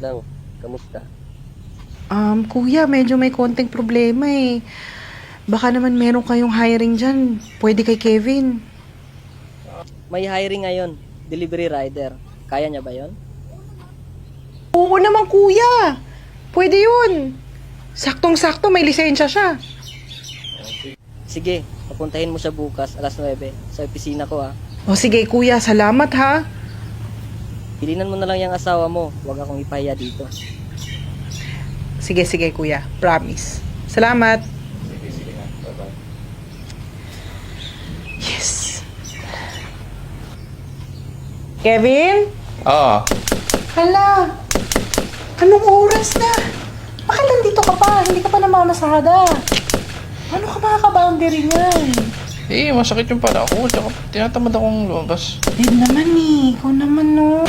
Lang, kamusta? Kuya, medyo may konting problema eh. Baka naman meron kayong hiring dyan. Pwede kay Kevin. May hiring ngayon, delivery rider. Kaya niya ba yon? Oo naman, kuya. Pwede yun. Saktong-sakto, may lisensya siya. Sige, papuntahin mo siya bukas alas 9 sa opisina ko ha. O sige, kuya, salamat ha. Pilinan mo na lang yung asawa mo, huwag akong ipahiya dito. Sige, sige, kuya. Promise. Salamat. Sige na. Bye-bye. Yes. Kevin? Oo. Hala. Anong oras na? Bakit nandito ka pa? Hindi ka pa namamasada. Ano ka makaka-boundary niyan? Masakit yung pala ako. Tsaka tinatamad akong lumabas. Din naman eh. Ikaw naman no.